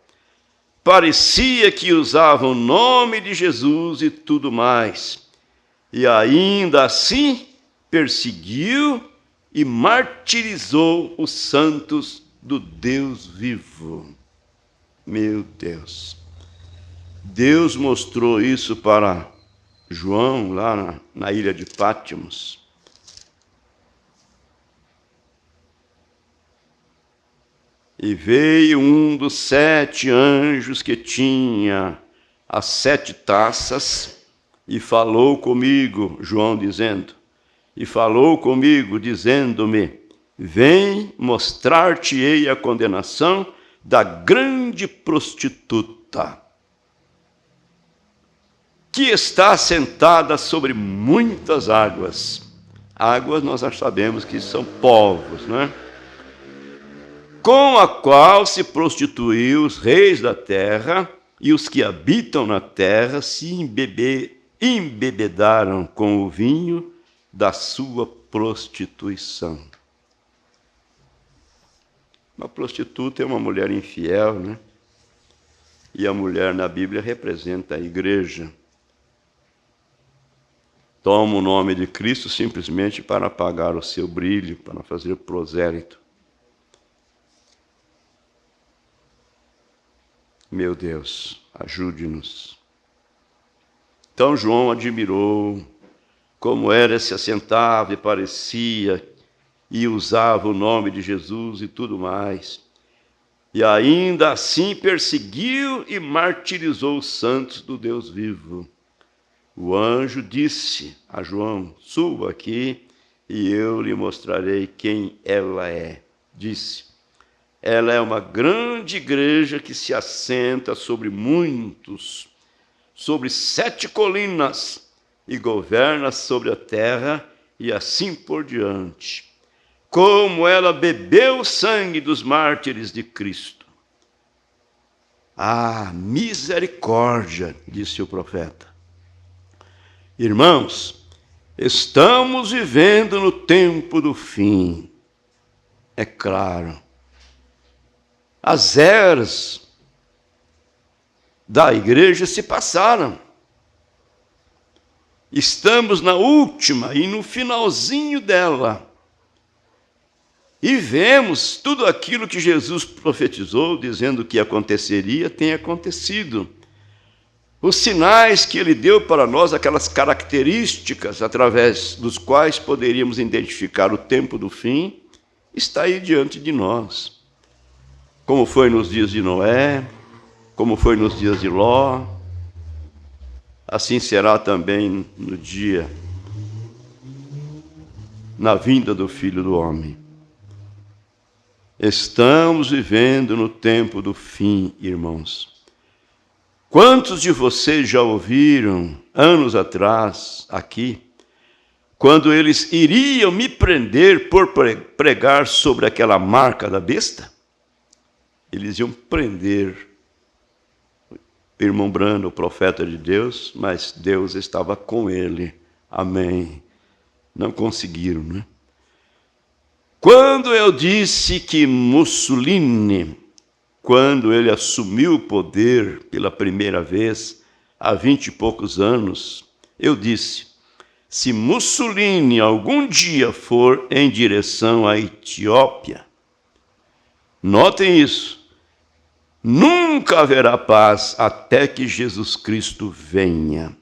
S1: parecia que usava o nome de Jesus e tudo mais, e ainda assim perseguiu e martirizou os santos do Deus vivo. Meu Deus! Deus mostrou isso para João lá na ilha de Pátimos. E veio um dos 7 anjos que tinha as 7 taças e falou comigo, João dizendo, e falou comigo, dizendo-me, vem mostrar-te-ei a condenação da grande prostituta, que está sentada sobre muitas águas. Águas nós já sabemos que são povos, né? Com a qual se prostituiu os reis da terra, e os que habitam na terra se embebedaram com o vinho da sua prostituição. Uma prostituta é uma mulher infiel, né? E a mulher na Bíblia representa a igreja. Toma o nome de Cristo simplesmente para apagar o seu brilho, para fazer prosélito. Meu Deus, ajude-nos. Então João admirou como ela se assentava e parecia, e usava o nome de Jesus e tudo mais. E ainda assim perseguiu e martirizou os santos do Deus vivo. O anjo disse a João, suba aqui e eu lhe mostrarei quem ela é. Disse, ela é uma grande igreja que se assenta sobre 7 colinas, e governa sobre a terra, e assim por diante. Como ela bebeu o sangue dos mártires de Cristo. Ah, misericórdia, disse o profeta. Irmãos, estamos vivendo no tempo do fim. É claro. As eras da igreja se passaram. Estamos na última e no finalzinho dela. E vemos tudo aquilo que Jesus profetizou, dizendo que aconteceria, tem acontecido. Os sinais que ele deu para nós, aquelas características através dos quais poderíamos identificar o tempo do fim, está aí diante de nós. Como foi nos dias de Noé, como foi nos dias de Ló, assim será também no dia, na vinda do Filho do Homem. Estamos vivendo no tempo do fim, irmãos. Quantos de vocês já ouviram, anos atrás, aqui, quando eles iriam me prender por pregar sobre aquela marca da besta? Eles iam prender o irmão Brando, o profeta de Deus, mas Deus estava com ele. Amém. Não conseguiram, né? Quando eu disse que Mussolini, quando ele assumiu o poder pela primeira vez, há 20 e poucos anos, eu disse, se Mussolini algum dia for em direção à Etiópia, notem isso, nunca haverá paz até que Jesus Cristo venha.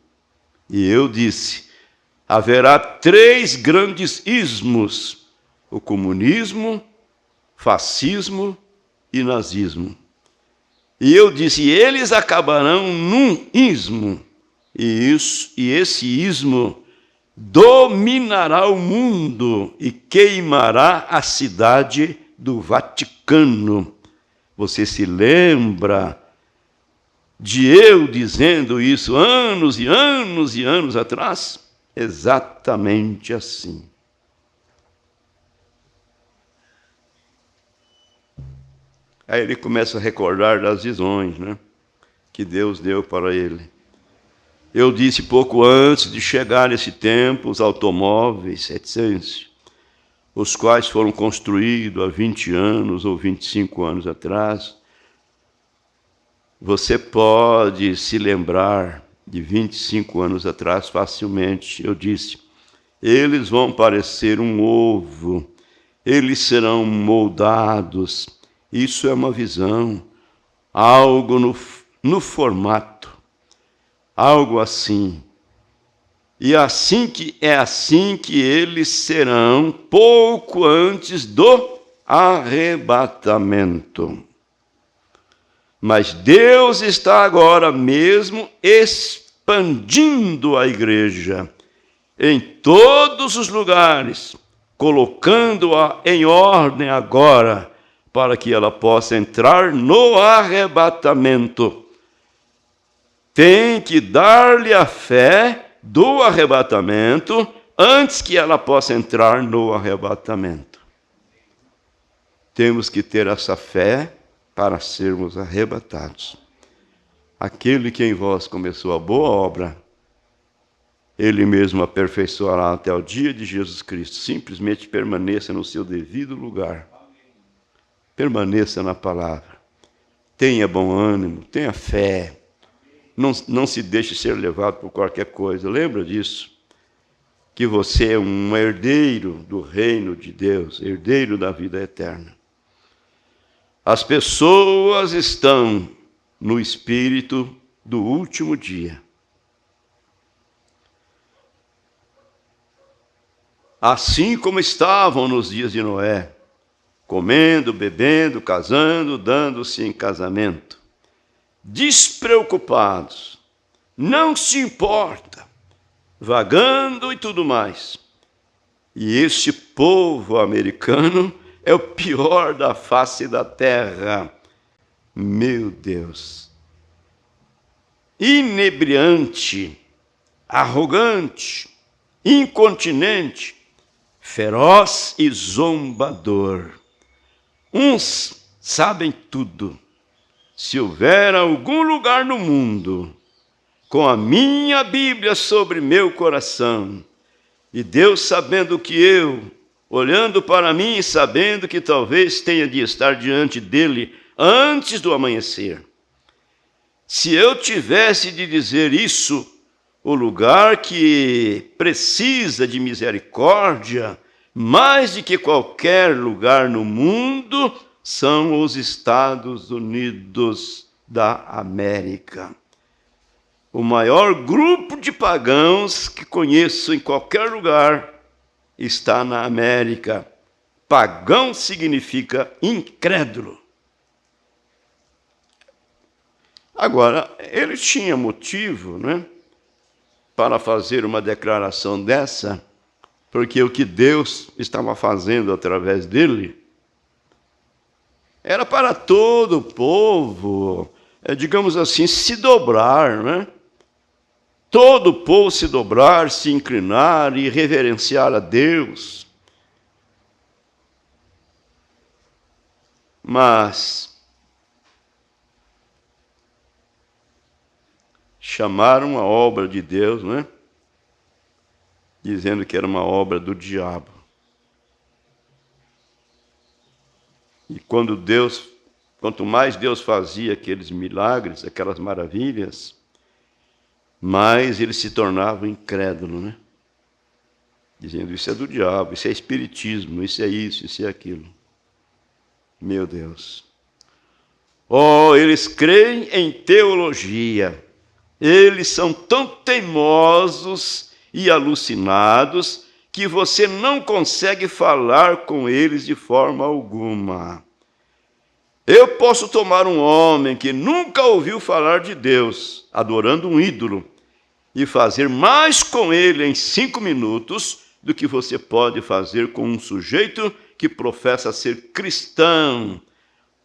S1: E eu disse, haverá 3 grandes ismos, o comunismo, fascismo e nazismo. E eu disse, eles acabarão num ismo, e esse ismo dominará o mundo e queimará a cidade do Vaticano. Você se lembra de eu dizendo isso anos e anos e anos atrás? Exatamente assim. Aí ele começa a recordar das visões, né, que Deus deu para ele. Eu disse pouco antes de chegar esse tempo, os automóveis, etc., os quais foram construídos há 20 anos ou 25 anos atrás, você pode se lembrar de 25 anos atrás facilmente. Eu disse, eles vão parecer um ovo, eles serão moldados. Isso é uma visão, algo no formato, algo assim. E é assim que eles serão pouco antes do arrebatamento. Mas Deus está agora mesmo expandindo a igreja em todos os lugares, colocando-a em ordem agora, para que ela possa entrar no arrebatamento. Tem que dar-lhe a fé do arrebatamento antes que ela possa entrar no arrebatamento. Temos que ter essa fé para sermos arrebatados. Aquele que em vós começou a boa obra, ele mesmo aperfeiçoará até o dia de Jesus Cristo. Simplesmente permaneça no seu devido lugar. Permaneça na palavra. Tenha bom ânimo, tenha fé. Não se deixe ser levado por qualquer coisa. Lembra disso? Que você é um herdeiro do reino de Deus, herdeiro da vida eterna. As pessoas estão no espírito do último dia. Assim como estavam nos dias de Noé, comendo, bebendo, casando, dando-se em casamento, despreocupados, não se importa, vagando e tudo mais. E este povo americano é o pior da face da terra. Meu Deus! Inebriante, arrogante, incontinente, feroz e zombador. Uns sabem tudo, se houver algum lugar no mundo com a minha Bíblia sobre meu coração, e Deus sabendo que eu, olhando para mim e sabendo que talvez tenha de estar diante dele antes do amanhecer, se eu tivesse de dizer isso, o lugar que precisa de misericórdia, mais do que qualquer lugar no mundo, são os Estados Unidos da América. O maior grupo de pagãos que conheço em qualquer lugar está na América. Pagão significa incrédulo. Agora, ele tinha motivo, né, para fazer uma declaração dessa, porque o que Deus estava fazendo através dele era para todo o povo, digamos assim, se dobrar, né? Todo o povo se dobrar, se inclinar e reverenciar a Deus. Mas chamaram a obra de Deus, né, dizendo que era uma obra do diabo. E quanto mais Deus fazia aqueles milagres, aquelas maravilhas, mais ele se tornava incrédulo, né? Dizendo, isso é do diabo, isso é espiritismo, isso é aquilo. Meu Deus. Oh, eles creem em teologia. Eles são tão teimosos e alucinados que você não consegue falar com eles de forma alguma. Eu posso tomar um homem que nunca ouviu falar de Deus, adorando um ídolo, e fazer mais com ele em 5 minutos do que você pode fazer com um sujeito que professa ser cristão,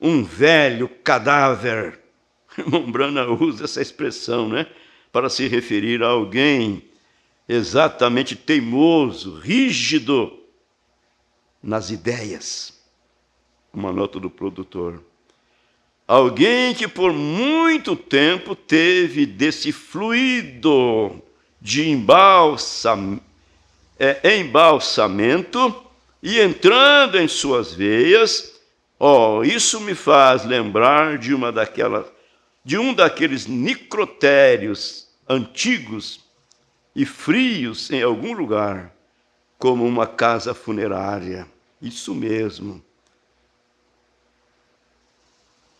S1: um velho cadáver. Mombrana usa essa expressão, né, para se referir a alguém exatamente teimoso, rígido nas ideias. Uma nota do produtor. Alguém que por muito tempo teve desse fluido de embalsamento e entrando em suas veias, isso me faz lembrar de um daqueles necrotérios antigos e frios em algum lugar, como uma casa funerária. Isso mesmo.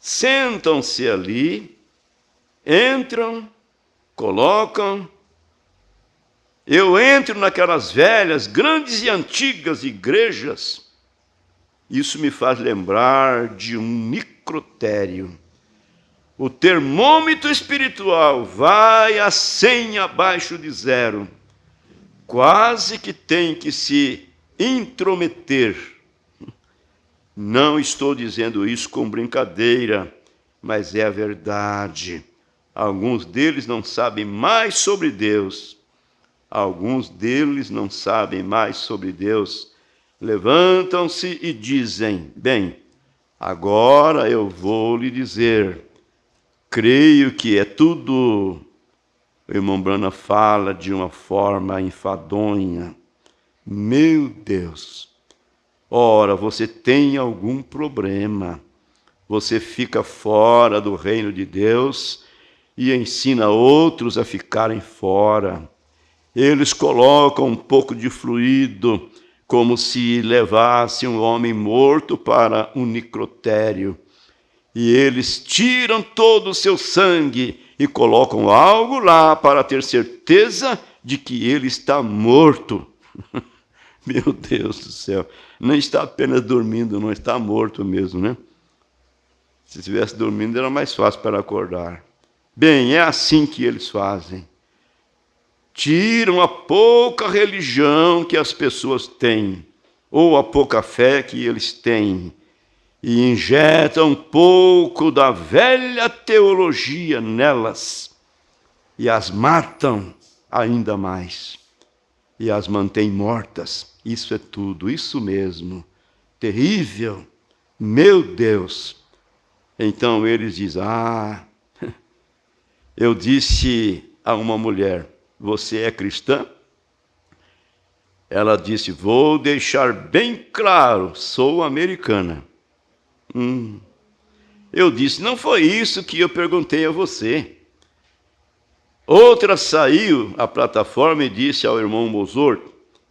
S1: Sentam-se ali, entram, colocam. Eu entro naquelas velhas, grandes e antigas igrejas. Isso me faz lembrar de um necrotério. O termômetro espiritual vai a 100 abaixo de 0. Quase que tem que se intrometer. Não estou dizendo isso com brincadeira, mas é a verdade. Alguns deles não sabem mais sobre Deus. Alguns deles não sabem mais sobre Deus. Levantam-se e dizem, bem, agora eu vou lhe dizer, creio que é tudo. O irmão Brana fala de uma forma enfadonha. Meu Deus! Ora, você tem algum problema. Você fica fora do reino de Deus e ensina outros a ficarem fora. Eles colocam um pouco de fluido, como se levasse um homem morto para um necrotério. E eles tiram todo o seu sangue e colocam algo lá para ter certeza de que ele está morto. Meu Deus do céu, não está apenas dormindo, não está morto mesmo, né? Se estivesse dormindo era mais fácil para acordar. Bem, é assim que eles fazem. Tiram a pouca religião que as pessoas têm, ou a pouca fé que eles têm, e injetam um pouco da velha teologia nelas, e as matam ainda mais, e as mantêm mortas. Isso é tudo, isso mesmo. Terrível, meu Deus. Então eles dizem: eu disse a uma mulher, você é cristã? Ela disse, vou deixar bem claro, sou americana. Eu disse, não foi isso que eu perguntei a você. Outra saiu à plataforma e disse ao irmão Mozart,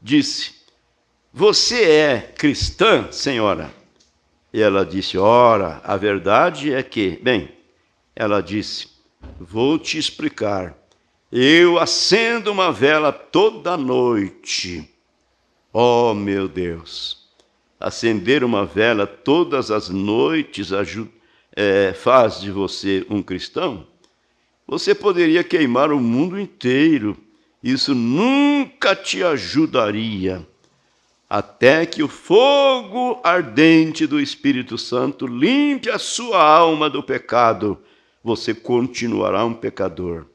S1: disse, você é cristã, senhora? E ela disse, ora, a verdade é que, ela disse, vou te explicar. Eu acendo uma vela toda noite. Oh, meu Deus! Acender uma vela todas as noites faz de você um cristão? Você poderia queimar o mundo inteiro. Isso nunca te ajudaria. Até que o fogo ardente do Espírito Santo limpe a sua alma do pecado, você continuará um pecador.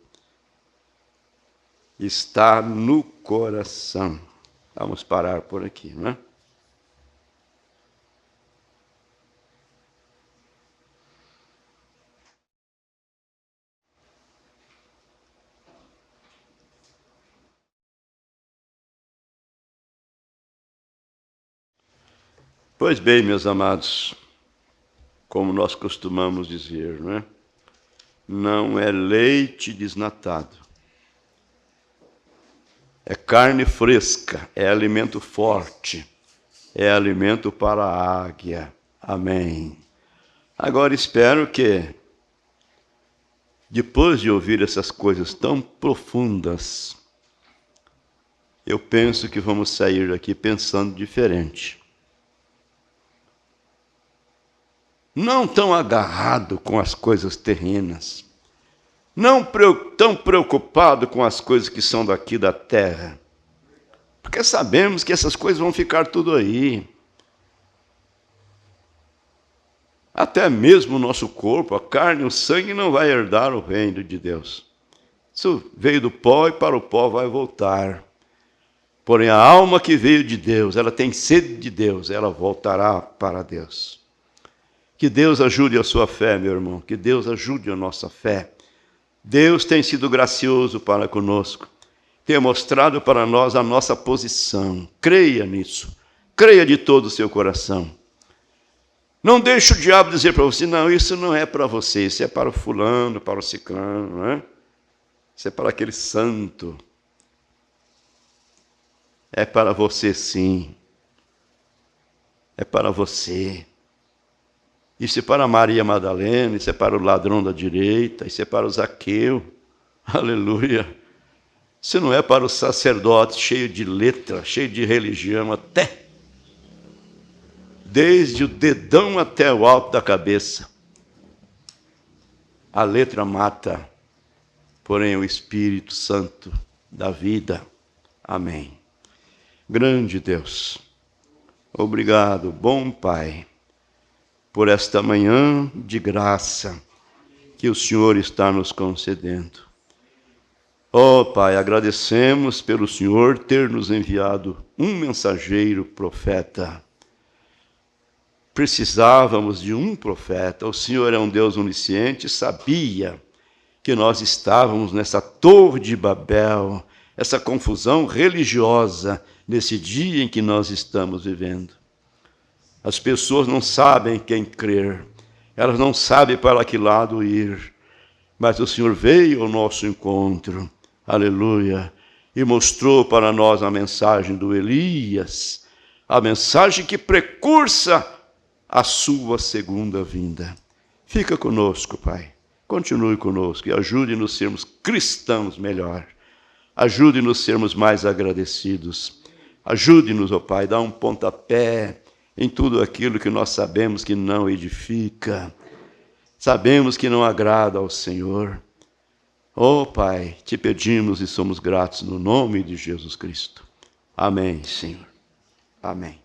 S1: Está no coração. Vamos parar por aqui, não é? Pois bem, meus amados, como nós costumamos dizer, não é? Não é leite desnatado. É carne fresca, é alimento forte, é alimento para a águia. Amém. Agora espero que, depois de ouvir essas coisas tão profundas, eu penso que vamos sair daqui pensando diferente. Não tão agarrado com as coisas terrenas, não tão preocupado com as coisas que são daqui da terra, porque sabemos que essas coisas vão ficar tudo aí. Até mesmo o nosso corpo, a carne e o sangue não vai herdar o reino de Deus. Isso veio do pó e para o pó vai voltar. Porém, a alma que veio de Deus, ela tem sede de Deus, ela voltará para Deus. Que Deus ajude a sua fé, meu irmão, que Deus ajude a nossa fé. Deus tem sido gracioso para conosco, tem mostrado para nós a nossa posição. Creia nisso, creia de todo o seu coração. Não deixe o diabo dizer para você, não, isso não é para você, isso é para o fulano, para o ciclano, não é? Isso é para aquele santo. É para você sim, é para você. Isso é para Maria Madalena, isso é para o ladrão da direita, isso é para o Zaqueu. Aleluia. Isso não é para o sacerdote cheio de letra, cheio de religião, até desde o dedão até o alto da cabeça. A letra mata, porém o Espírito Santo dá vida. Amém. Grande Deus, obrigado, bom Pai, por esta manhã de graça que o Senhor está nos concedendo. Ó Pai, agradecemos pelo Senhor ter nos enviado um mensageiro profeta. Precisávamos de um profeta. O Senhor é um Deus onisciente, sabia que nós estávamos nessa torre de Babel, essa confusão religiosa, nesse dia em que nós estamos vivendo. As pessoas não sabem quem crer, elas não sabem para que lado ir, mas o Senhor veio ao nosso encontro, aleluia, e mostrou para nós a mensagem do Elias, a mensagem que precursa a sua segunda vinda. Fica conosco, Pai, continue conosco e ajude-nos a sermos cristãos melhor, ajude-nos a sermos mais agradecidos, ajude-nos, ó Pai, dá um pontapé em tudo aquilo que nós sabemos que não edifica, sabemos que não agrada ao Senhor. Oh, Pai, te pedimos e somos gratos no nome de Jesus Cristo. Amém, Senhor. Amém.